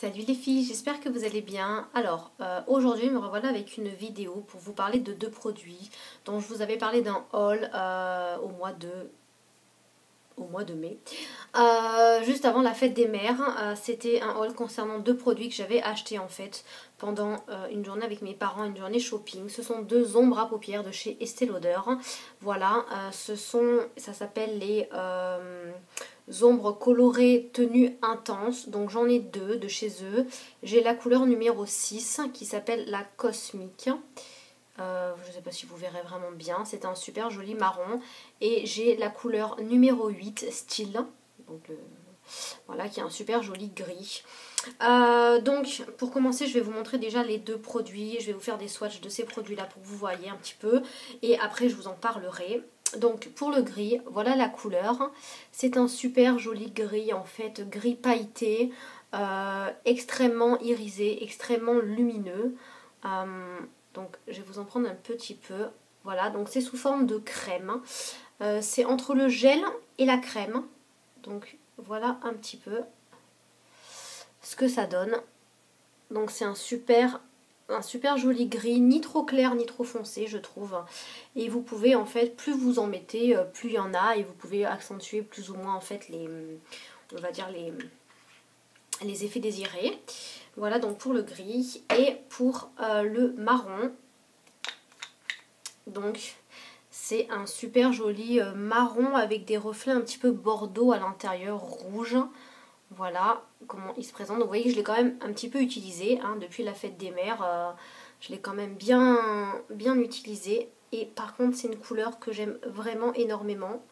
Salut les filles, j'espère que vous allez bien. Alors, aujourd'hui me revoilà avec une vidéo pour vous parler de deux produits dont je vous avais parlé d'un haul au mois de mai. Juste avant la fête des mères, c'était un haul concernant deux produits que j'avais achetés en fait pendant une journée avec mes parents, une journée shopping. Ce sont deux ombres à paupières de chez Estée Lauder. Voilà, ça s'appelle les ombres colorées tenues intenses. Donc j'en ai deux de chez eux. J'ai la couleur numéro 6 qui s'appelle la Cosmique. Je ne sais pas si vous verrez vraiment bien, c'est un super joli marron. Et j'ai la couleur numéro 8 style, donc voilà, qui est un super joli gris. Donc pour commencer, je vais vous montrer déjà les deux produits. Je vais vous faire des swatchs de ces produits là pour que vous voyez un petit peu. Et après je vous en parlerai. Donc pour le gris, voilà la couleur. C'est un super joli gris en fait, gris pailleté, extrêmement irisé, extrêmement lumineux. Donc je vais vous en prendre un petit peu. Voilà, donc c'est sous forme de crème. C'est entre le gel et la crème. Donc voilà un petit peu ce que ça donne. Donc c'est un super joli gris, ni trop clair ni trop foncé je trouve. Et vous pouvez en fait, plus vous en mettez, plus il y en a. Et vous pouvez accentuer plus ou moins en fait on va dire les effets désirés. Voilà donc pour le gris. Et pour le marron, donc c'est un super joli marron avec des reflets un petit peu bordeaux à l'intérieur, rouge. Voilà comment il se présente. Donc vous voyez que je l'ai quand même un petit peu utilisé hein, depuis la fête des mères. Je l'ai quand même bien utilisé. Et par contre c'est une couleur que j'aime vraiment énormément.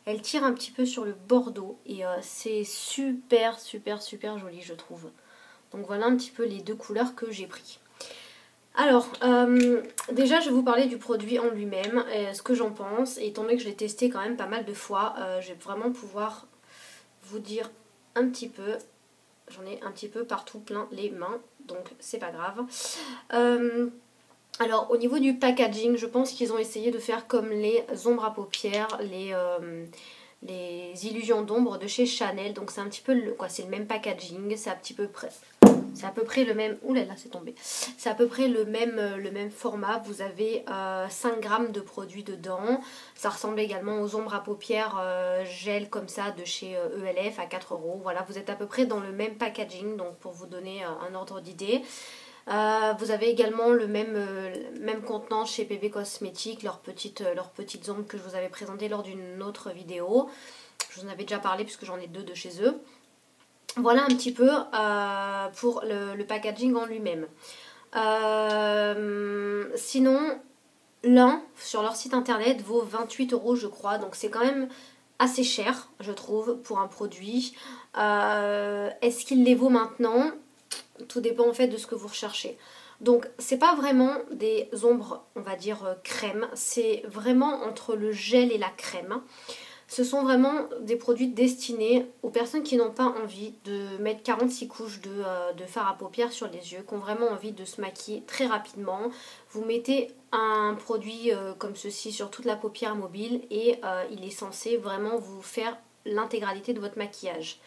Elle tire un petit peu sur le bordeaux et c'est super joli je trouve. Donc voilà un petit peu les deux couleurs que j'ai pris. Alors, déjà je vais vous parler du produit en lui-même, ce que j'en pense. Et étant donné que je l'ai testé quand même pas mal de fois, je vais vraiment pouvoir vous dire un petit peu. J'en ai un petit peu partout plein les mains, donc c'est pas grave. Alors au niveau du packaging, je pense qu'ils ont essayé de faire comme les ombres à paupières, les illusions d'ombre de chez Chanel. Donc c'est un petit peu c'est le même packaging, c'est à peu près le même. Ouh là là, c'est tombé. C'est à peu près le même format. Vous avez 5 grammes de produits dedans. Ça ressemble également aux ombres à paupières gel comme ça de chez ELF à 4 €. Voilà, vous êtes à peu près dans le même packaging. Donc pour vous donner un ordre d'idée. Vous avez également le même contenant chez PB Cosmetics, leurs petites ombres que je vous avais présentées lors d'une autre vidéo. Je vous en avais déjà parlé puisque j'en ai deux de chez eux. Voilà un petit peu pour le packaging en lui-même. Sinon, l'un sur leur site internet vaut 28 € je crois, donc c'est quand même assez cher je trouve pour un produit. Est-ce qu'il les vaut maintenant ? Tout dépend en fait de ce que vous recherchez. Donc c'est pas vraiment des ombres on va dire crème, c'est vraiment entre le gel et la crème. Ce sont vraiment des produits destinés aux personnes qui n'ont pas envie de mettre 46 couches de fard à paupières sur les yeux, qui ont vraiment envie de se maquiller très rapidement. Vous mettez un produit comme ceci sur toute la paupière mobile et il est censé vraiment vous faire l'intégralité de votre maquillage.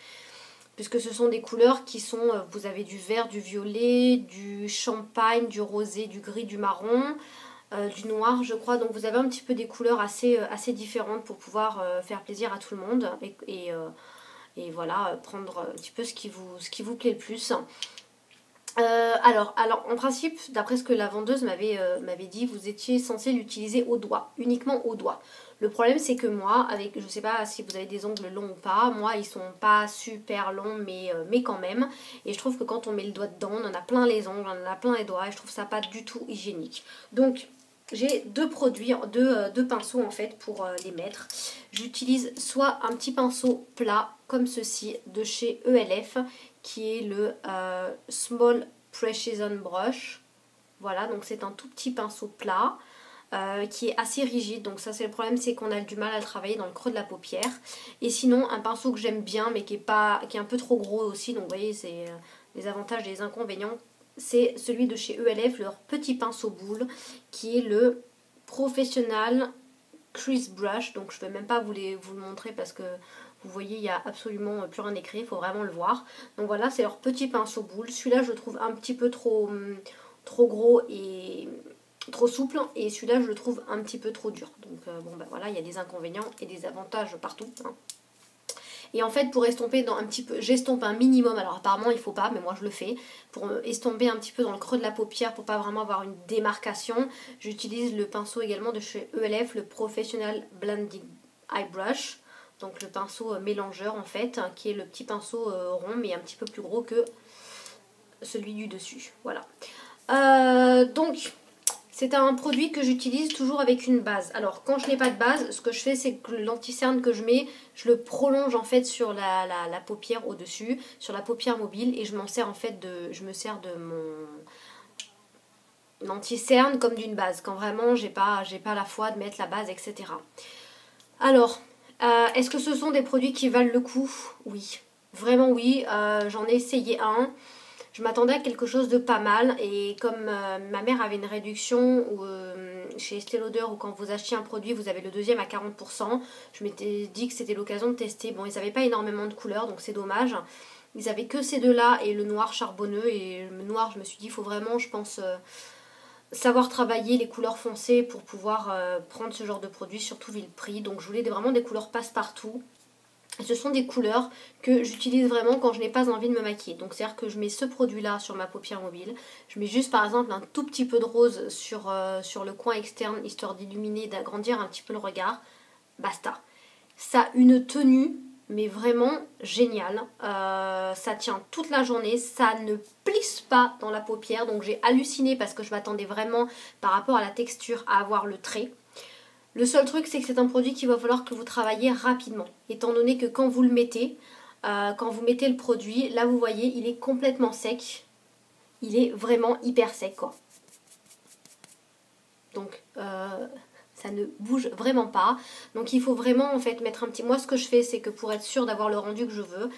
Puisque ce sont des couleurs qui sont, vous avez du vert, du violet, du champagne, du rosé, du gris, du marron, du noir je crois. Donc vous avez un petit peu des couleurs assez différentes pour pouvoir faire plaisir à tout le monde. Et voilà, prendre un petit peu ce qui vous plaît le plus. Alors en principe, d'après ce que la vendeuse m'avait dit, vous étiez censé l'utiliser au doigt, uniquement au doigt. Le problème c'est que moi, je sais pas si vous avez des ongles longs ou pas, moi ils sont pas super longs mais quand même. Et je trouve que quand on met le doigt dedans, on en a plein les ongles, on en a plein les doigts et je trouve ça pas du tout hygiénique. Donc j'ai deux produits, deux pinceaux en fait pour les mettre. J'utilise soit un petit pinceau plat comme ceci de chez ELF qui est le Small Precision Brush. Voilà, donc c'est un tout petit pinceau plat qui est assez rigide. Donc ça c'est le problème, c'est qu'on a du mal à le travailler dans le creux de la paupière. Et sinon un pinceau que j'aime bien mais qui est un peu trop gros aussi. Donc vous voyez, c'est les avantages et les inconvénients. C'est celui de chez ELF, leur petit pinceau boule, qui est le Professional Crease Brush. Donc je ne vais même pas vous le montrer parce que Vous voyez, il n'y a absolument plus rien écrit, il faut vraiment le voir. Donc voilà, c'est leur petit pinceau boule. Celui-là, je le trouve un petit peu trop gros et trop souple. Et celui-là, je le trouve un petit peu trop dur. Donc bon, ben voilà, il y a des inconvénients et des avantages partout, hein. Et en fait, pour estomper dans un petit peu, j'estompe un minimum, alors apparemment il faut pas, mais moi je le fais, pour estomper un petit peu dans le creux de la paupière, pour pas vraiment avoir une démarcation, j'utilise le pinceau également de chez ELF, le Professional Blending Eye Brush, donc le pinceau mélangeur en fait, hein, qui est le petit pinceau rond, mais un petit peu plus gros que celui du dessus, voilà. Donc, c'est un produit que j'utilise toujours avec une base. Alors, quand je n'ai pas de base, ce que je fais, c'est que l'anti-cerne que je mets, je le prolonge en fait sur la paupière au-dessus, sur la paupière mobile, et je me sers de mon anti-cerne comme d'une base, quand vraiment j'ai pas la foi de mettre la base, etc. Alors, est-ce que ce sont des produits qui valent le coup? Oui, vraiment oui. J'en ai essayé un. Je m'attendais à quelque chose de pas mal et comme ma mère avait une réduction chez Estée Lauder où quand vous achetez un produit vous avez le deuxième à 40%, je m'étais dit que c'était l'occasion de tester. Bon, ils n'avaient pas énormément de couleurs donc c'est dommage. Ils avaient que ces deux-là et le noir charbonneux, et le noir je me suis dit il faut vraiment je pense savoir travailler les couleurs foncées pour pouvoir prendre ce genre de produit, surtout vu le prix. Donc je voulais vraiment des couleurs passe-partout. Ce sont des couleurs que j'utilise vraiment quand je n'ai pas envie de me maquiller. Donc c'est à dire que je mets ce produit là sur ma paupière mobile. Je mets juste par exemple un tout petit peu de rose sur le coin externe, histoire d'illuminer, d'agrandir un petit peu le regard. Basta. Ça a une tenue, mais vraiment géniale. Ça tient toute la journée, ça ne plisse pas dans la paupière. Donc j'ai halluciné parce que je m'attendais vraiment par rapport à la texture à avoir le trait. Le seul truc, c'est que c'est un produit qu'il va falloir que vous travaillez rapidement. Étant donné que quand vous le mettez, quand vous mettez le produit, là vous voyez, il est complètement sec. Il est vraiment hyper sec, quoi. Donc, ça ne bouge vraiment pas. Donc, il faut vraiment, en fait, mettre un petit... Moi, ce que je fais, c'est que pour être sûre d'avoir le rendu que je veux,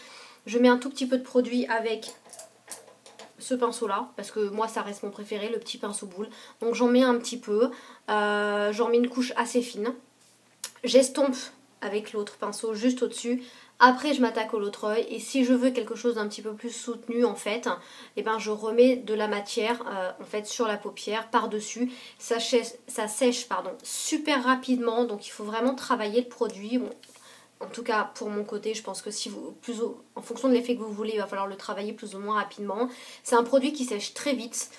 je mets un tout petit peu de produit avec ce pinceau là, parce que moi ça reste mon préféré, le petit pinceau boule. Donc j'en mets un petit peu, j'en mets une couche assez fine, j'estompe avec l'autre pinceau juste au dessus. Après je m'attaque au l'autre œil, et si je veux quelque chose d'un petit peu plus soutenu en fait, et ben je remets de la matière en fait sur la paupière par dessus. Ça sèche super rapidement, donc il faut vraiment travailler le produit. Bon, en tout cas pour mon côté, je pense que si vous, en fonction de l'effet que vous voulez, il va falloir le travailler plus ou moins rapidement. C'est un produit qui sèche très vite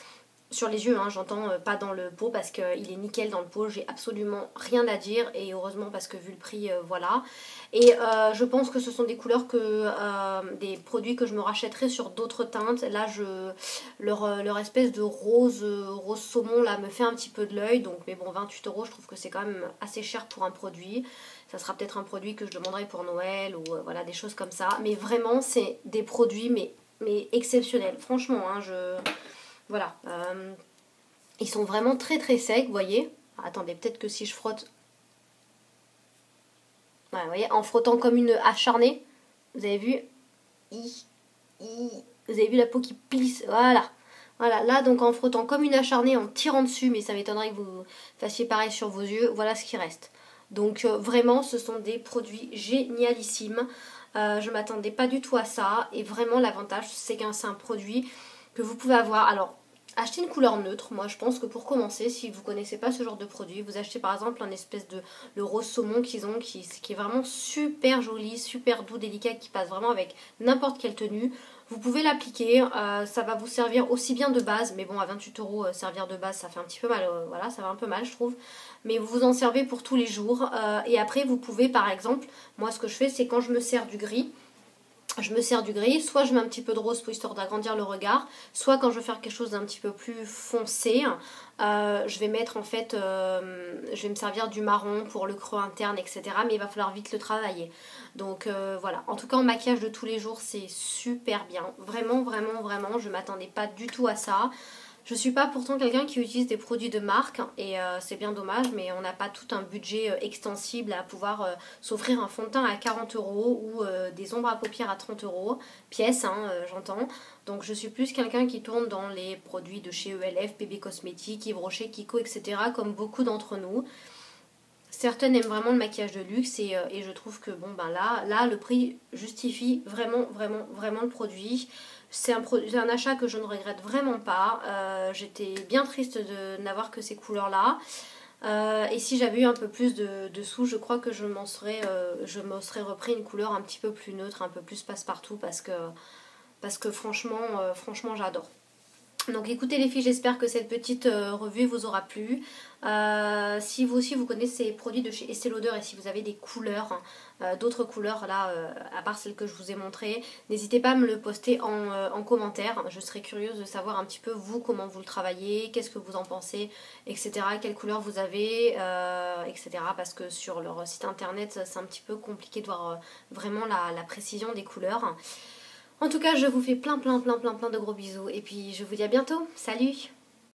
sur les yeux, hein, j'entends, pas dans le pot, parce qu'il est nickel dans le pot, j'ai absolument rien à dire, et heureusement parce que vu le prix, voilà. Et je pense que ce sont des couleurs des produits que je me rachèterai sur d'autres teintes. Là leur espèce de rose saumon là me fait un petit peu de l'œil, donc mais bon, 28 € je trouve que c'est quand même assez cher pour un produit. Ça sera peut-être un produit que je demanderai pour Noël ou voilà, des choses comme ça, mais vraiment c'est des produits mais exceptionnels, franchement, hein, voilà, ils sont vraiment très très secs, vous voyez. Attendez, peut-être que si je frotte... Ouais, vous voyez, en frottant comme une acharnée, vous avez vu, vous avez vu la peau qui plisse, voilà. Voilà, là donc en frottant comme une acharnée, en tirant dessus, mais ça m'étonnerait que vous fassiez pareil sur vos yeux, voilà ce qui reste. Donc vraiment, ce sont des produits génialissimes. Je m'attendais pas du tout à ça, et vraiment l'avantage c'est que c'est un produit que vous pouvez avoir. Alors, achetez une couleur neutre. Moi je pense que pour commencer, si vous connaissez pas ce genre de produit, vous achetez par exemple un espèce de le rose saumon qu'ils ont, qui est vraiment super joli, super doux, délicat, qui passe vraiment avec n'importe quelle tenue. Vous pouvez l'appliquer, ça va vous servir aussi bien de base, mais bon, à 28 € servir de base ça fait un petit peu mal, voilà, ça va un peu mal je trouve, mais vous vous en servez pour tous les jours. Et après vous pouvez par exemple, moi ce que je fais c'est quand je me sers du gris, soit je mets un petit peu de rose pour histoire d'agrandir le regard, soit quand je veux faire quelque chose d'un petit peu plus foncé, je vais mettre en fait, je vais me servir du marron pour le creux interne, etc. Mais il va falloir vite le travailler. Donc voilà, en tout cas en maquillage de tous les jours c'est super bien. Vraiment, vraiment, vraiment, je m'attendais pas du tout à ça. Je suis pas pourtant quelqu'un qui utilise des produits de marque, et c'est bien dommage, mais on n'a pas tout un budget extensible à pouvoir s'offrir un fond de teint à 40 € ou des ombres à paupières à 30 € pièce, hein, j'entends. Donc je suis plus quelqu'un qui tourne dans les produits de chez ELF, Bébé Cosmétique, Yves Rocher, Kiko, etc. comme beaucoup d'entre nous. Certaines aiment vraiment le maquillage de luxe et je trouve que bon ben là le prix justifie vraiment le produit. C'est un achat que je ne regrette vraiment pas. J'étais bien triste de n'avoir que ces couleurs là. Et si j'avais eu un peu plus de sous, je crois que je me serais repris une couleur un petit peu plus neutre, un peu plus passe-partout parce que franchement j'adore. Donc écoutez les filles, j'espère que cette petite revue vous aura plu. Si vous aussi vous connaissez ces produits de chez Estée Lauder et si vous avez des couleurs, d'autres couleurs là, à part celles que je vous ai montrées, n'hésitez pas à me le poster en commentaire. Je serais curieuse de savoir un petit peu vous, comment vous le travaillez, qu'est-ce que vous en pensez, etc. Quelles couleurs vous avez, etc. Parce que sur leur site internet, c'est un petit peu compliqué de voir vraiment la précision des couleurs. En tout cas, je vous fais plein de gros bisous et puis je vous dis à bientôt. Salut!